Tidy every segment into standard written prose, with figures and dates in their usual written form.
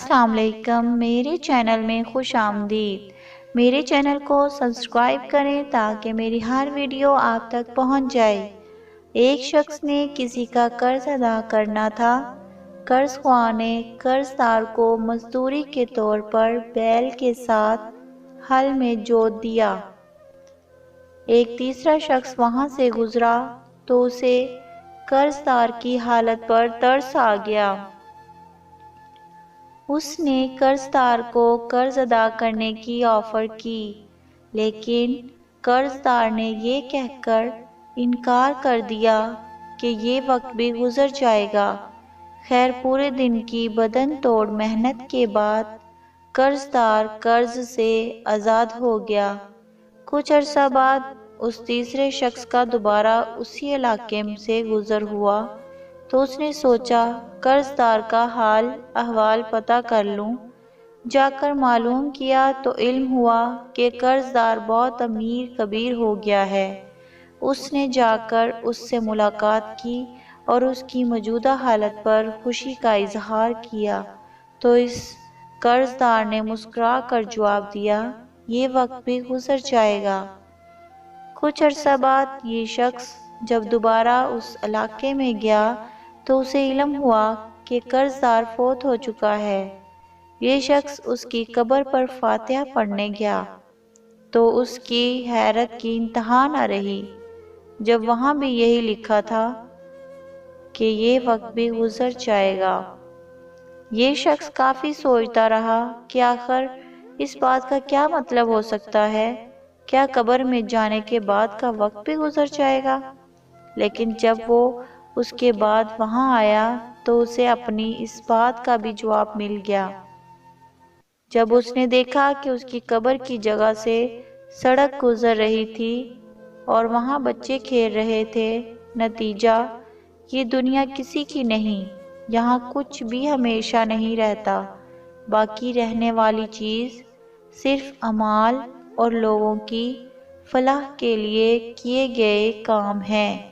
अस्सलाम वालेकुम, मेरे चैनल में खुश आमदीद। मेरे चैनल को सब्सक्राइब करें ताकि मेरी हर वीडियो आप तक पहुंच जाए। एक शख्स ने किसी का कर्ज अदा करना था। कर्ज ख्वाह ने कर्जदार को मजदूरी के तौर पर बैल के साथ हल में जोत दिया। एक तीसरा शख्स वहां से गुजरा तो उसे कर्जदार की हालत पर तरस आ गया। उसने कर्जदार को कर्ज अदा करने की ऑफर की, लेकिन कर्जदार ने ये कहकर इनकार कर दिया कि ये वक्त भी गुजर जाएगा। खैर, पूरे दिन की बदन तोड़ मेहनत के बाद कर्जदार कर्ज से आज़ाद हो गया। कुछ अरसा बाद उस तीसरे शख्स का दोबारा उसी इलाके से गुजर हुआ तो उसने सोचा कर्जदार का हाल अहवाल पता कर लूं। जाकर मालूम किया तो इल्म हुआ कि कर्जदार बहुत अमीर कबीर हो गया है। उसने जाकर उससे मुलाकात की और उसकी मौजूदा हालत पर खुशी का इजहार किया तो इस कर्जदार ने मुस्कुरा कर जवाब दिया, ये वक्त भी गुजर जाएगा। कुछ अरसा बाद ये शख्स जब दोबारा उस इलाके में गया तो उसे इल्म हुआ कि कर्जदार फौत हो चुका है। ये शख्स उसकी कब्र पर फातिहा पढ़ने गया तो उसकी हैरत की इंतहा न रही जब वहां भी यही लिखा था कि ये वक्त भी गुजर जाएगा। ये शख्स काफी सोचता रहा कि आखिर इस बात का क्या मतलब हो सकता है। क्या कब्र में जाने के बाद का वक्त भी गुजर जाएगा? लेकिन जब वो उसके बाद वहां आया तो उसे अपनी इस बात का भी जवाब मिल गया। जब उसने देखा कि उसकी कब्र की जगह से सड़क गुजर रही थी और वहां बच्चे खेल रहे थे, नतीजा ये दुनिया किसी की नहीं, यहाँ कुछ भी हमेशा नहीं रहता। बाकी रहने वाली चीज सिर्फ अमाल और लोगों की फलाह के लिए किए गए काम हैं।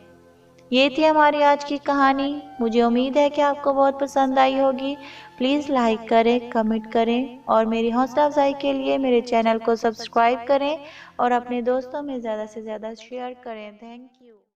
ये थी हमारी आज की कहानी। मुझे उम्मीद है कि आपको बहुत पसंद आई होगी। प्लीज़ लाइक करें, कमेंट करें और मेरी हौसला अफजाई के लिए मेरे चैनल को सब्सक्राइब करें और अपने दोस्तों में ज़्यादा से ज़्यादा शेयर करें। Thank you.